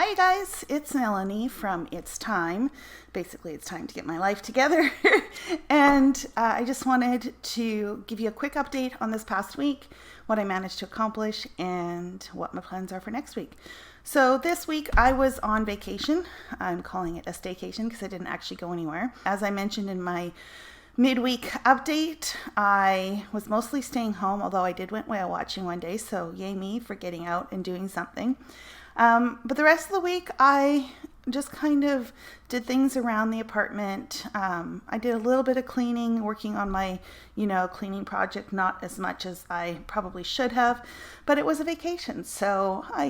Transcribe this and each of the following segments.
Hi guys, it's Melanie from It's Time. Basically, it's time to get my life together. and I just wanted to give you a quick update on this past week, what I managed to accomplish, and what my plans are for next week. So this week I was on vacation. I'm calling it a staycation because I didn't actually go anywhere. As I mentioned in my midweek update, I was mostly staying home, although I did went whale watching one day, so yay me for getting out and doing something. But the rest of the week, I just kind of did things around the apartment. I did a little bit of cleaning, working on my, cleaning project, not as much as I probably should have, but it was a vacation. So I,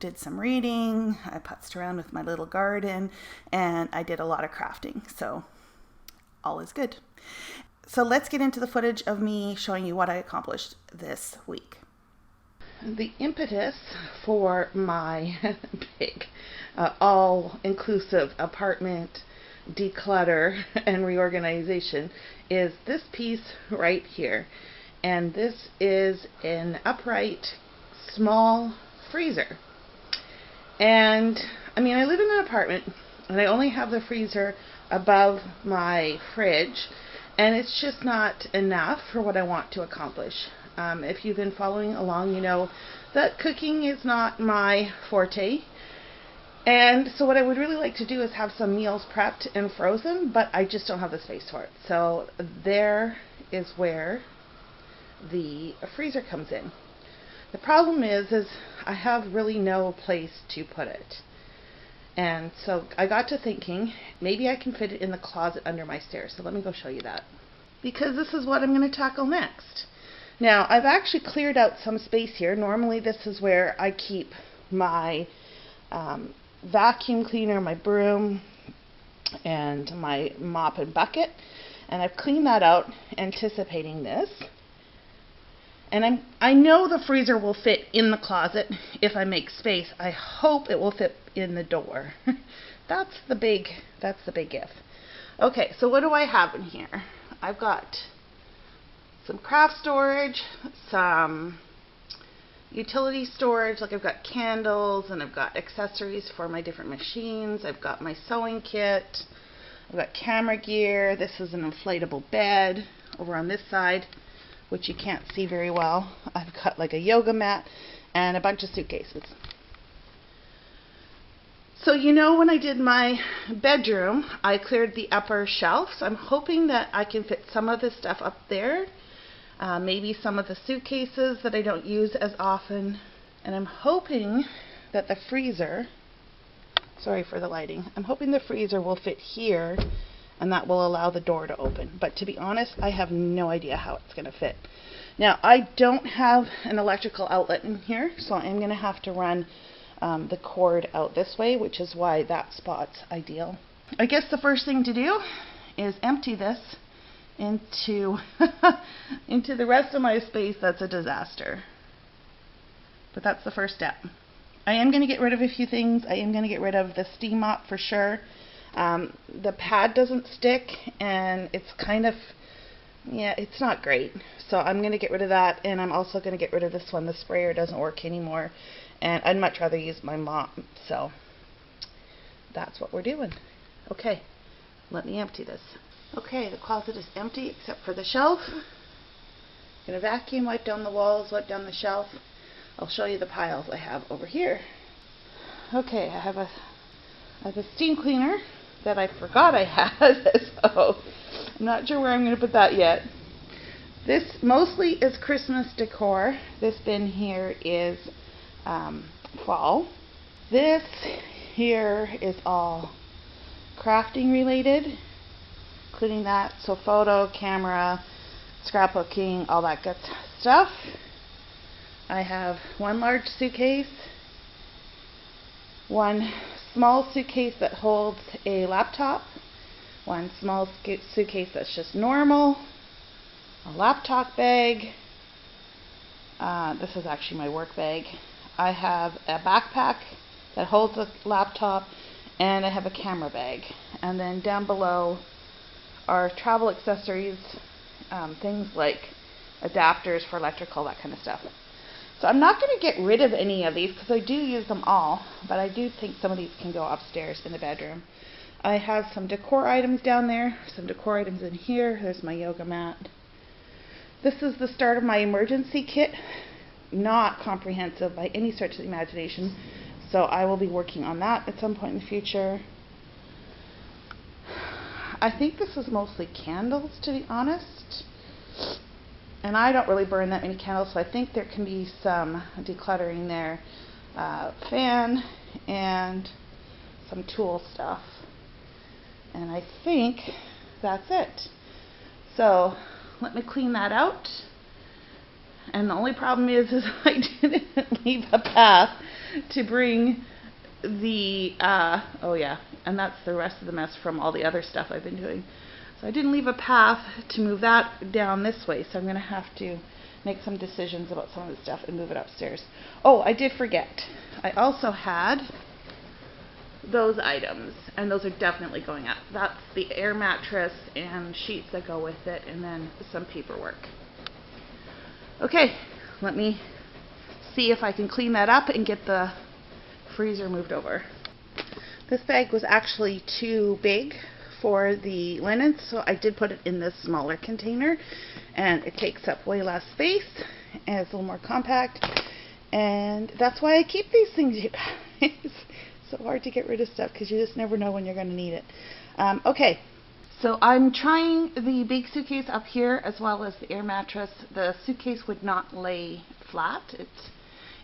did some reading, I putzed around with my little garden, and I did a lot of crafting. So all is good. So let's get into the footage of me showing you what I accomplished this week. The impetus for my big, all-inclusive apartment declutter and reorganization is this piece right here. And this is an upright, small freezer. And, I live in an apartment, and I only have the freezer above my fridge, and it's just not enough for what I want to accomplish. If you've been following along, you know that cooking is not my forte. And so what I would really like to do is have some meals prepped and frozen, but I just don't have the space for it. So there is where the freezer comes in. The problem is I have really no place to put it. And so I got to thinking, maybe I can fit it in the closet under my stairs. So let me go show you that. Because this is what I'm going to tackle next. Now, I've actually cleared out some space here. Normally this is where I keep my vacuum cleaner, my broom, and my mop and bucket. And I've cleaned that out, anticipating this. And I know the freezer will fit in the closet if I make space. I hope it will fit in the door. That's the big if. Okay, so what do I have in here? I've got some craft storage, some utility storage, like I've got candles and I've got accessories for my different machines. I've got my sewing kit. I've got camera gear. This is an inflatable bed over on this side, which you can't see very well. I've got like a yoga mat and a bunch of suitcases. So when I did my bedroom, I cleared the upper shelf. So I'm hoping that I can fit some of this stuff up there. Maybe some of the suitcases that I don't use as often. And I'm hoping that the freezer, sorry for the lighting, I'm hoping the freezer will fit here and that will allow the door to open. But to be honest, I have no idea how it's going to fit. Now, I don't have an electrical outlet in here, so I'm going to have to run the cord out this way, which is why that spot's ideal. I guess the first thing to do is empty this into into the rest of my space. That's a disaster. But that's the first step. I am going to get rid of a few things. I am going to get rid of the steam mop for sure. The pad doesn't stick and it's kind of, it's not great. So I'm going to get rid of that, and I'm also going to get rid of this one. The sprayer doesn't work anymore, and I'd much rather use my mop. So that's what we're doing. Okay, let me empty this. Okay, the closet is empty except for the shelf. I'm going to vacuum, wipe down the walls, wipe down the shelf. I'll show you the piles I have over here. Okay, I have a steam cleaner that I forgot I had, so I'm not sure where I'm going to put that yet. This mostly is Christmas decor. This bin here is fall. This here is all crafting related, including that, so photo, camera, scrapbooking, all that good stuff. I have one large suitcase, one small suitcase that holds a laptop, one small suitcase that's just normal, a laptop bag. This is actually my work bag. I have a backpack that holds a laptop, and I have a camera bag. And then down below are travel accessories, things like adapters for electrical, that kind of stuff. So I'm not going to get rid of any of these because I do use them all, but I do think some of these can go upstairs in the bedroom. I have some decor items down there, some decor items in here. There's my yoga mat. This is the start of my emergency kit. Not comprehensive by any stretch of the imagination, so I will be working on that at some point in the future. I think this is mostly candles, to be honest. And I don't really burn that many candles, so I think there can be some decluttering there. Fan and some tool stuff. And I think that's it. So let me clean that out. And the only problem is I didn't leave a path to bring the, oh yeah, and that's the rest of the mess from all the other stuff I've been doing. So I didn't leave a path to move that down this way, so I'm going to have to make some decisions about some of the stuff and move it upstairs. Oh, I did forget. I also had those items, and those are definitely going up. That's the air mattress and sheets that go with it, and then some paperwork. Okay, let me see if I can clean that up and get the freezer moved over. This bag was actually too big for the linen, so I did put it in this smaller container, and it takes up way less space and it's a little more compact, and that's why I keep these things, you guys. It's so hard to get rid of stuff because you just never know when you're going to need it. Okay, so I'm trying the big suitcase up here as well as the air mattress. The suitcase would not lay flat.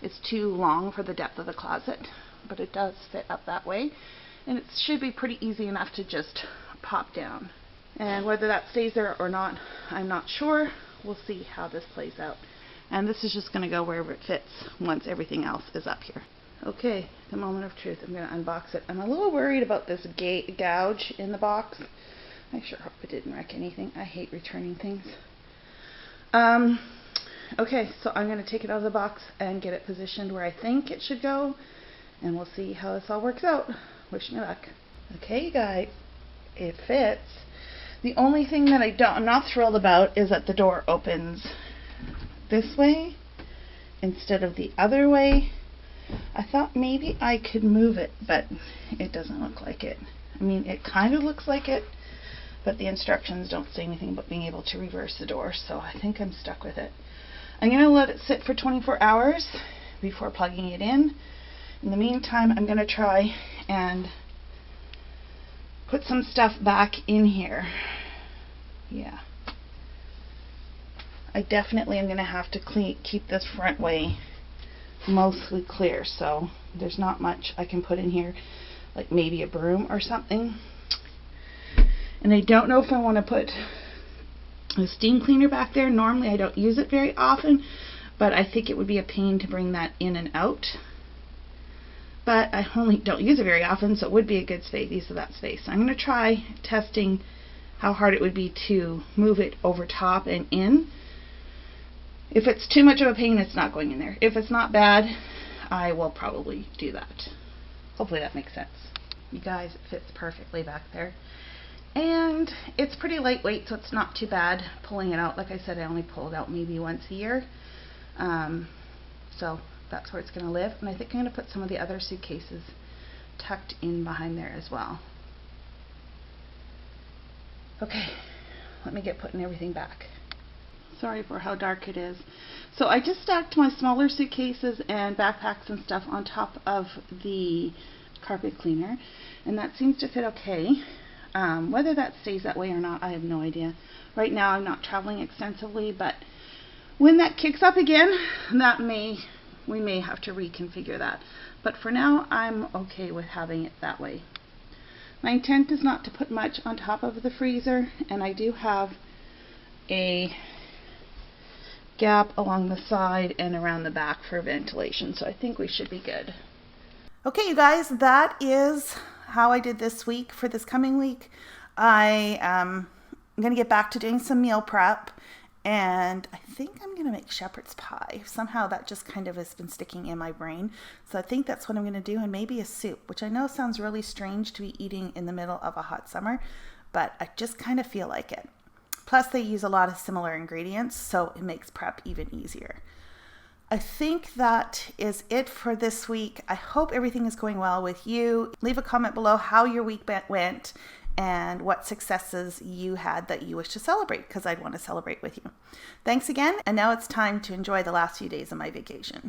It's too long for the depth of the closet, but it does fit up that way, and it should be pretty easy enough to just pop down. And whether that stays there or not, I'm not sure. We'll see how this plays out. And this is just going to go wherever it fits once everything else is up here. Okay, the moment of truth. I'm going to unbox it. I'm a little worried about this gouge in the box. I sure hope it didn't wreck anything. I hate returning things. Okay, so I'm going to take it out of the box and get it positioned where I think it should go, and we'll see how this all works out. Wish me luck. Okay, you guys, it fits. The only thing that I'm not thrilled about is that the door opens this way instead of the other way. I thought maybe I could move it, but it doesn't look like it. I mean, it kind of looks like it, but the instructions don't say anything about being able to reverse the door, so I think I'm stuck with it. I'm going to let it sit for 24 hours before plugging it in. In the meantime, I'm going to try and put some stuff back in here. Yeah. I definitely am going to have to keep this front way mostly clear, so there's not much I can put in here, like maybe a broom or something. And I don't know if I want to put a steam cleaner back there. Normally I don't use it very often, but I think it would be a pain to bring that in and out. But I only don't use it very often, so it would be a good use of that space. So I'm going to try testing how hard it would be to move it over top and in. If it's too much of a pain, it's not going in there. If it's not bad, I will probably do that. Hopefully that makes sense. You guys, it fits perfectly back there. And it's pretty lightweight, so it's not too bad pulling it out. Like I said, I only pull it out maybe once a year. So that's where it's going to live. And I think I'm going to put some of the other suitcases tucked in behind there as well. Okay, let me get putting everything back. Sorry for how dark it is. So I just stacked my smaller suitcases and backpacks and stuff on top of the carpet cleaner, and that seems to fit okay. Whether that stays that way or not, I have no idea. Right now I'm not traveling extensively, but when that kicks up again, we may have to reconfigure that. But for now, I'm okay with having it that way. My intent is not to put much on top of the freezer, and I do have a gap along the side and around the back for ventilation, so I think we should be good. Okay, you guys, that is how I did this week. For this coming week, I'm going to get back to doing some meal prep, and I think I'm going to make shepherd's pie. Somehow that just kind of has been sticking in my brain, so I think that's what I'm going to do, and maybe a soup, which I know sounds really strange to be eating in the middle of a hot summer, but I just kind of feel like it. Plus, they use a lot of similar ingredients, so it makes prep even easier. I think that is it for this week. I hope everything is going well with you. Leave a comment below how your week went and what successes you had that you wish to celebrate, because I'd want to celebrate with you. Thanks again, and now it's time to enjoy the last few days of my vacation.